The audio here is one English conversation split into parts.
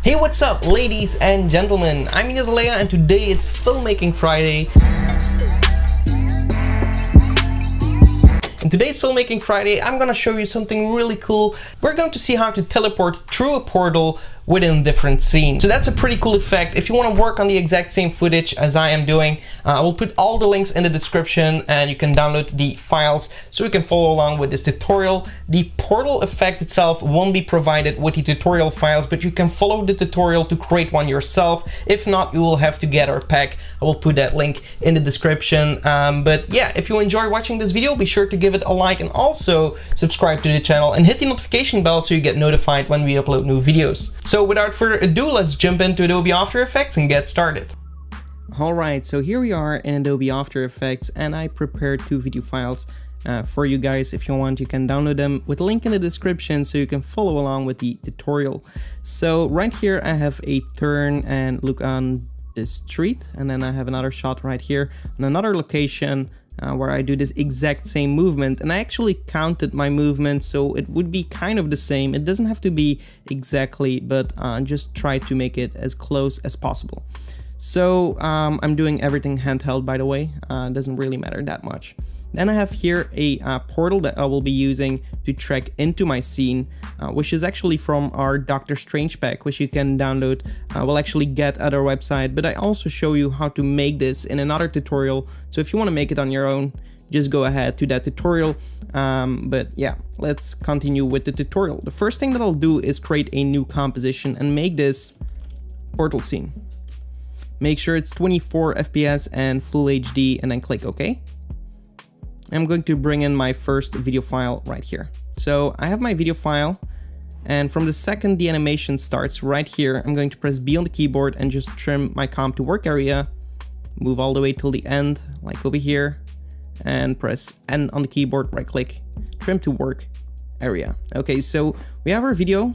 Hey, what's up, ladies and gentlemen? I'm Ignace Aleya, and today it's Filmmaking Friday. In today's Filmmaking Friday, I'm gonna show you something really cool. We're going to see how to teleport through a portal within different scenes. So that's a pretty cool effect. If you want to work on the exact same footage as I am doing, I will put all the links in the description and you can download the files so you can follow along with this tutorial. The portal effect itself won't be provided with the tutorial files, but you can follow the tutorial to create one yourself. If not, you will have to get our pack. I will put that link in the description. But yeah, if you enjoy watching this video, be sure to give it a like and also subscribe to the channel and hit the notification bell so you get notified when we upload new videos. So without further ado, let's jump into Adobe After Effects and get started. Alright, so here we are in Adobe After Effects, and I prepared two video files for you guys. If you want, you can download them with a link in the description so you can follow along with the tutorial. So right here I have a turn and look on the street, and then I have another shot right here on another location where I do this exact same movement, and I actually counted my movement so it would be kind of the same. It doesn't have to be exactly, but just try to make it as close as possible. So I'm doing everything handheld, by the way. Doesn't really matter that much. Then I have here a portal that I will be using to track into my scene, which is actually from our Doctor Strange pack, which you can download. We'll actually get at our website, but I also show you how to make this in another tutorial. So if you want to make it on your own, just go ahead to that tutorial. But yeah, let's continue with the tutorial. The first thing that I'll do is create a new composition and make this portal scene. Make sure it's 24 FPS and full HD, and then click OK. I'm going to bring in my first video file right here. So I have my video file, and from the second the animation starts right here, I'm going to press B on the keyboard and just trim my comp to work area, move all the way till the end, like over here, and press N on the keyboard, right click, trim to work area. Okay, so we have our video.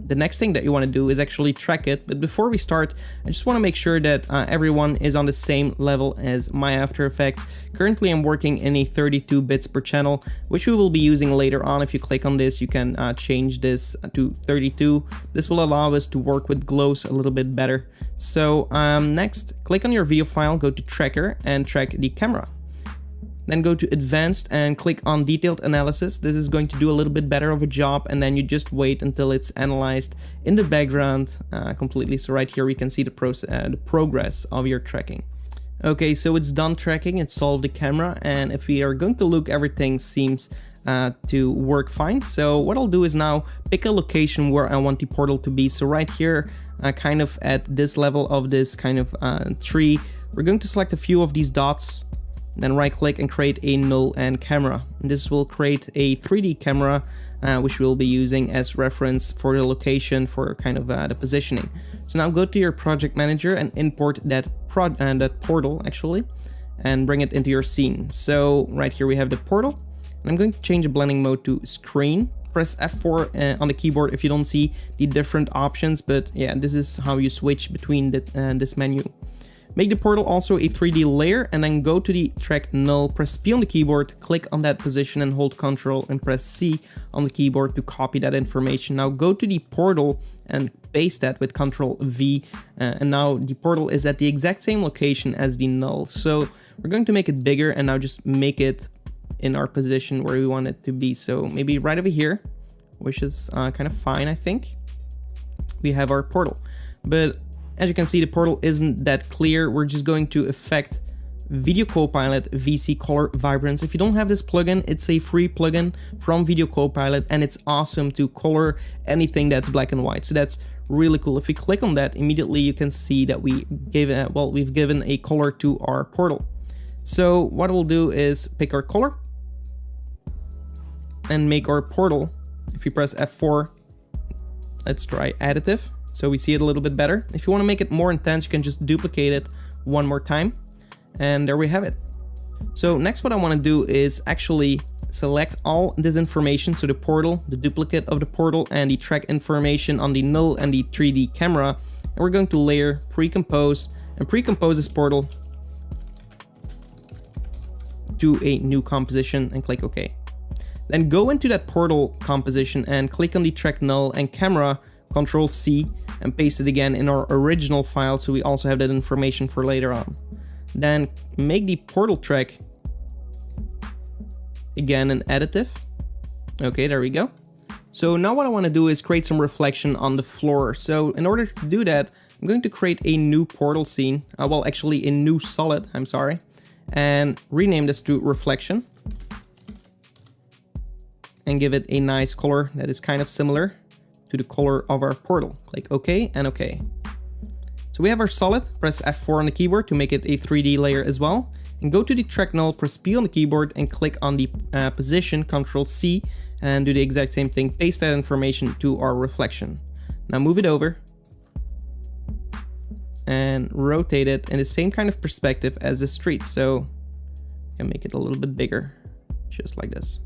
The next thing that you want to do is actually track it, but before we start, I just want to make sure that everyone is on the same level as my After Effects. Currently I'm working in a 32 bits per channel, which we will be using later on. If you click on this, you can change this to 32. This will allow us to work with glows a little bit better. So next, click on your video file, go to Tracker and track the camera. Then go to Advanced and click on Detailed Analysis. This is going to do a little bit better of a job, and then you just wait until it's analyzed in the background completely. So right here we can see the progress of your tracking. Okay, so it's done tracking, it solved the camera, and if we are going to look, everything seems to work fine. So what I'll do is now pick a location where I want the portal to be. So right here, kind of at this level of this kind of tree, we're going to select a few of these dots, then right click and create a null and camera. And this will create a 3D camera, which we'll be using as reference for the location for kind of the positioning. So now go to your project manager and import that portal actually, and bring it into your scene. So right here we have the portal, and I'm going to change the blending mode to screen. Press F4 on the keyboard if you don't see the different options, but yeah, this is how you switch between this menu. Make the portal also a 3D layer, and then go to the track null, press P on the keyboard, click on that position and hold Ctrl and press C on the keyboard to copy that information. Now go to the portal and paste that with Ctrl V, and now the portal is at the exact same location as the null. So we're going to make it bigger and now just make it in our position where we want it to be. So maybe right over here, which is kind of fine, I think. We have our portal, but as you can see, the portal isn't that clear. We're just going to affect Video Copilot VC Color Vibrance. If you don't have this plugin, it's a free plugin from Video Copilot, and it's awesome to color anything that's black and white. So that's really cool. If you click on that, immediately you can see that we've given a color to our portal. So what we'll do is pick our color and make our portal. If you press F4, let's try additive, so we see it a little bit better. If you want to make it more intense, you can just duplicate it one more time, and there we have it. So next, what I want to do is actually select all this information, so the portal, the duplicate of the portal, and the track information on the null and the 3D camera, and we're going to layer, pre-compose, and pre-compose this portal to a new composition and click OK. Then go into that portal composition and click on the track null and camera, Ctrl C, and paste it again in our original file so we also have that information for later on. Then make the portal track again an additive. Okay, there we go. So now what I want to do is create some reflection on the floor. So in order to do that, I'm going to create a new portal scene. Well, actually a new solid, I'm sorry. And rename this to reflection. And give it a nice color that is kind of similar to the color of our portal. Click OK and OK. So we have our solid. Press F4 on the keyboard to make it a 3D layer as well. And go to the track null, press P on the keyboard and click on the position, Ctrl C, and do the exact same thing. Paste that information to our reflection. Now move it over and rotate it in the same kind of perspective as the street. So you can make it a little bit bigger, just like this.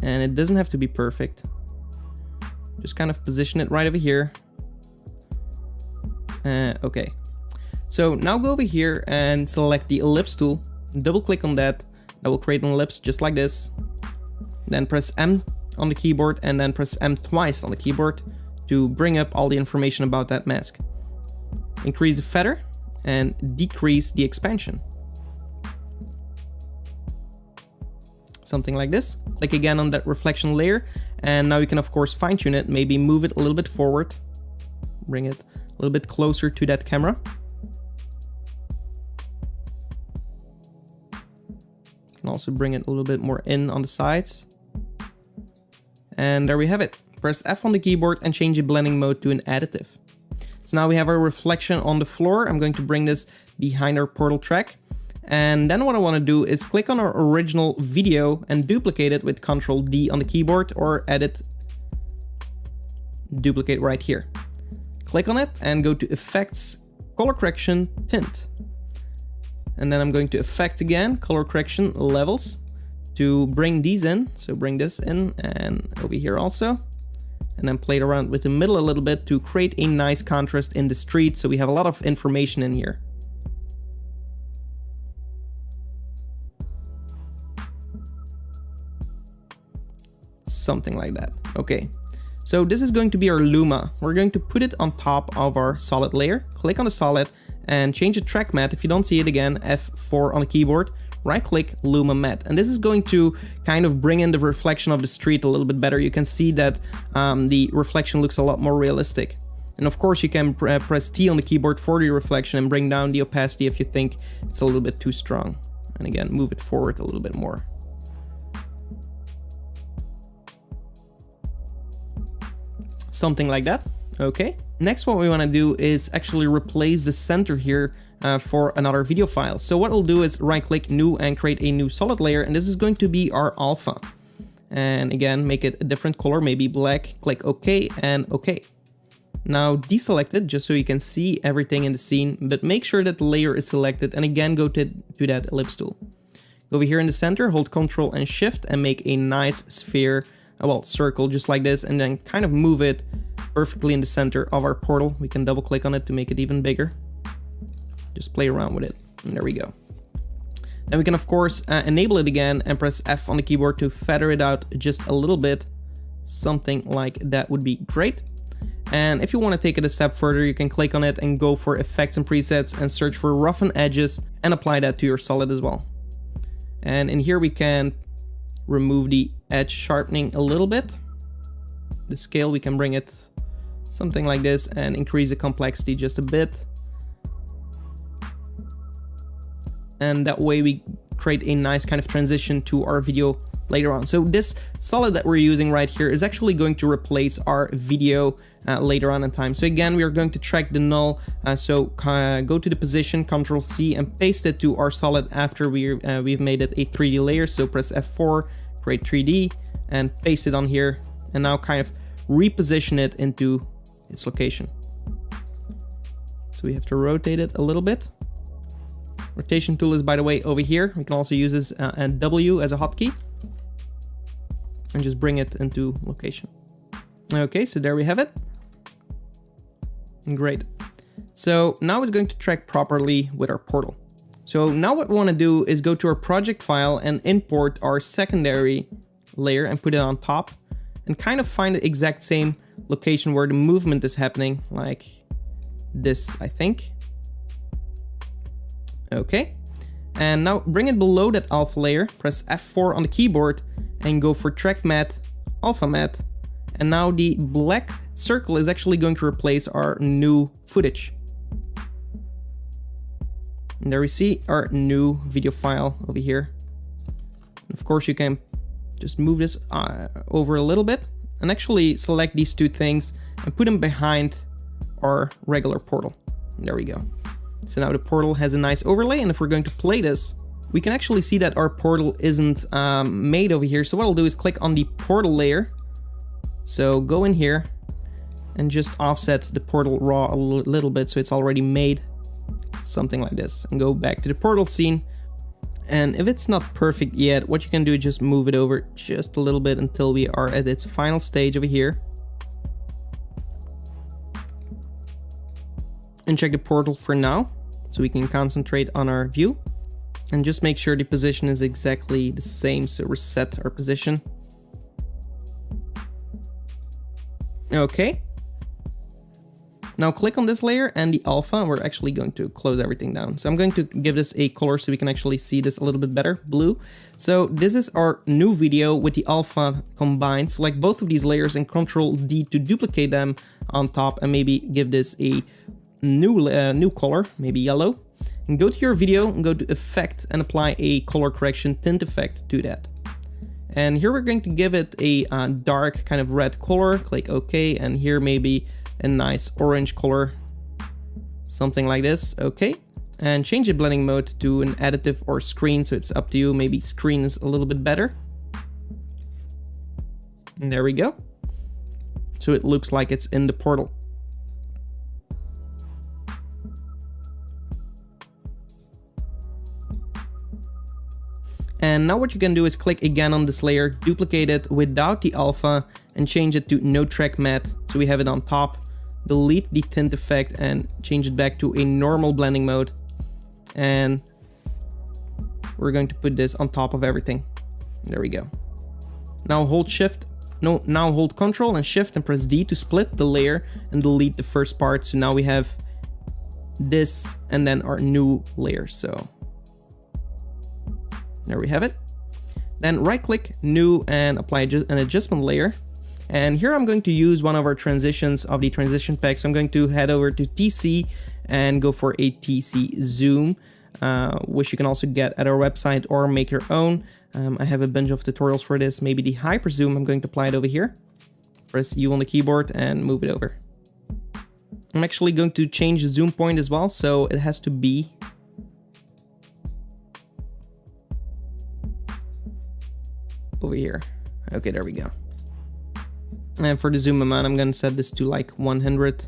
And it doesn't have to be perfect. Just kind of position it right over here. Okay. So now go over here and select the ellipse tool. Double click on that. That will create an ellipse just like this. Then press M on the keyboard and then press M twice on the keyboard to bring up all the information about that mask. Increase the feather and decrease the expansion. Something like this. Click again on that reflection layer, and now you can of course fine tune it, maybe move it a little bit forward, bring it a little bit closer to that camera. You can also bring it a little bit more in on the sides. And there we have it. Press F on the keyboard and change the blending mode to an additive. So now we have our reflection on the floor. I'm going to bring this behind our portal track. And then what I want to do is click on our original video and duplicate it with Ctrl D on the keyboard, or edit, duplicate right here. Click on it and go to Effects, Color Correction, Tint. And then I'm going to Effect again, Color Correction, Levels, to bring these in. So bring this in and over here also. And then play it around with the middle a little bit to create a nice contrast in the street. So we have a lot of information in here. Something like that. Okay, so this is going to be our Luma. We're going to put it on top of our solid layer. Click on the solid and change the track matte. If you don't see it again, F4 on the keyboard, right click, Luma matte. And this is going to kind of bring in the reflection of the street a little bit better. You can see that the reflection looks a lot more realistic. And of course you can press T on the keyboard for the reflection and bring down the opacity if you think it's a little bit too strong. And again, move it forward a little bit more. Something like that. Okay. Next, what we want to do is actually replace the center here for another video file. So what we'll do is right click, new, and create a new solid layer. And this is going to be our alpha. And again, make it a different color, maybe black. Click OK and OK. Now deselect it just so you can see everything in the scene, but make sure that the layer is selected. And again, go to that ellipse tool. Go over here in the center, hold Ctrl and Shift and make a nice sphere. Well, circle just like this, and then kind of move it perfectly in the center of our portal. We can double click on it to make it even bigger. Just play around with it. And there we go. Then we can of course enable it again and press F on the keyboard to feather it out just a little bit. Something like that would be great. And if you want to take it a step further, you can click on it and go for effects and presets and search for roughen edges and apply that to your solid as well. And in here we can remove the edge sharpening a little bit. The scale, we can bring it something like this and increase the complexity just a bit. And that way we create a nice kind of transition to our video later on. So this solid that we're using right here is actually going to replace our video later on in time. So again, we are going to track the null. Go to the position, Ctrl C, and paste it to our solid after we've made it a 3D layer. So press F4, create 3D, and paste it on here. And now kind of reposition it into its location. So we have to rotate it a little bit. Rotation tool is, by the way, over here. We can also use this and W as a hotkey. And just bring it into location. Okay, so there we have it. Great. So now it's going to track properly with our portal. So now what we want to do is go to our project file and import our secondary layer and put it on top and kind of find the exact same location where the movement is happening, like this, I think. Okay. And now bring it below that alpha layer, press F4 on the keyboard and go for track matte, alpha matte. And now the black circle is actually going to replace our new footage. And there we see our new video file over here. Of course, you can just move this over a little bit and actually select these two things and put them behind our regular portal. And there we go. So now the portal has a nice overlay, and if we're going to play this, we can actually see that our portal isn't made over here. So what I'll do is click on the portal layer. So go in here and just offset the portal raw a little bit so it's already made. Something like this, and go back to the portal scene. And if it's not perfect yet, what you can do is just move it over just a little bit until we are at its final stage over here. And check the portal for now, so we can concentrate on our view. And just make sure the position is exactly the same, so reset our position. Okay. Now click on this layer and the alpha. We're actually going to close everything down. So I'm going to give this a color so we can actually see this a little bit better, blue. So this is our new video with the alpha combined. Select both of these layers and Control D to duplicate them on top and maybe give this a new color, maybe yellow. And go to your video and go to Effect and apply a color correction tint effect to that. And here we're going to give it a dark kind of red color. Click OK, and here maybe a nice orange color, something like this. Okay, and change the blending mode to an additive or screen, so it's up to you. Maybe screen is a little bit better. And there we go. So it looks like it's in the portal. And now what you can do is click again on this layer, duplicate it without the alpha and change it to no track matte, so we have it on top. Delete the tint effect and change it back to a normal blending mode. And we're going to put this on top of everything. There we go. Now hold hold Control and Shift and press D to split the layer and delete the first part. So now we have this and then our new layer. So there we have it. Then right click, new, and apply an adjustment layer. And here I'm going to use one of our transitions of the transition pack. So I'm going to head over to TC and go for a TC zoom, which you can also get at our website or make your own. I have a bunch of tutorials for this. Maybe the hyper zoom, I'm going to apply it over here. Press U on the keyboard and move it over. I'm actually going to change the zoom point as well, so it has to be over here. Okay, there we go. And for the zoom amount, I'm going to set this to like 100.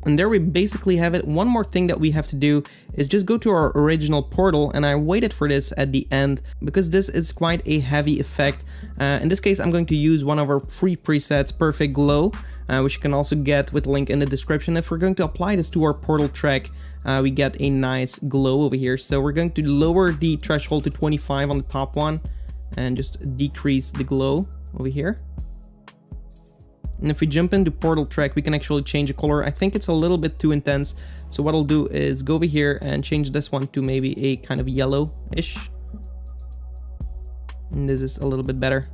And there we basically have it. One more thing that we have to do is just go to our original portal, and I waited for this at the end because this is quite a heavy effect. In this case, I'm going to use one of our free presets, Perfect Glow, which you can also get with the link in the description. If we're going to apply this to our portal track, we get a nice glow over here. So we're going to lower the threshold to 25 on the top one and just decrease the glow over here. And if we jump into portal track, we can actually change the color. I think it's a little bit too intense. So what I'll do is go over here and change this one to maybe a kind of yellow-ish. And this is a little bit better.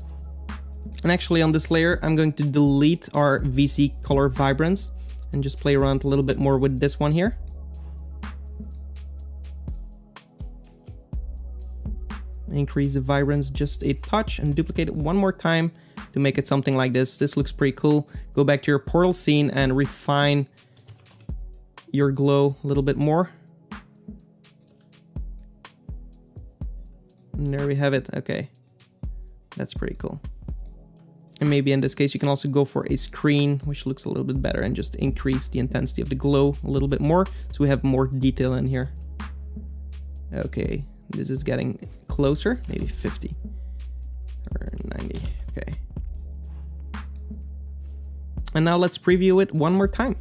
And actually on this layer, I'm going to delete our VC color vibrance and just play around a little bit more with this one here. Increase the vibrance just a touch and duplicate it one more time to make it something like this. This looks pretty cool. Go back to your portal scene and refine your glow a little bit more. And there we have it. Okay, that's pretty cool. And maybe in this case, you can also go for a screen, which looks a little bit better, and just increase the intensity of the glow a little bit more, so we have more detail in here. Okay, this is getting closer, maybe 50. or 90. Okay. And now let's preview it one more time.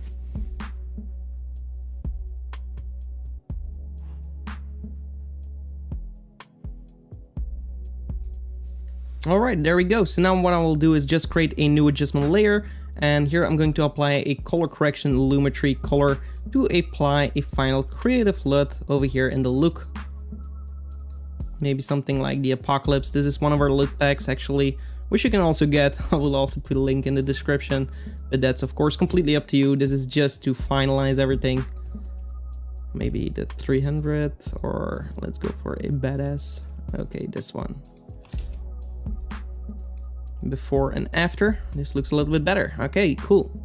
All right, there we go. So now what I will do is just create a new adjustment layer, and here I'm going to apply a color correction lumetri color to apply a final creative LUT over here in the look. Maybe something like the apocalypse. This is one of our LUT packs actually, which you can also get. I will also put a link in the description, but that's of course completely up to you. This is just to finalize everything. Maybe the 300, or let's go for a badass. Okay, this one. Before and after, this looks a little bit better. Okay, cool.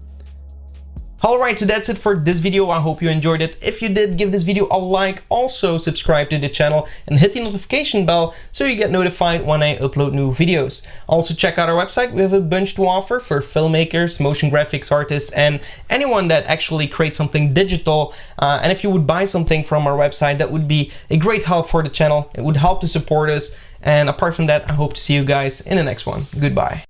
Alright, so that's it for this video. I hope you enjoyed it. If you did, give this video a like. Also, subscribe to the channel and hit the notification bell so you get notified when I upload new videos. Also, check out our website. We have a bunch to offer for filmmakers, motion graphics artists, and anyone that actually creates something digital. And if you would buy something from our website, that would be a great help for the channel. It would help to support us. And apart from that, I hope to see you guys in the next one. Goodbye.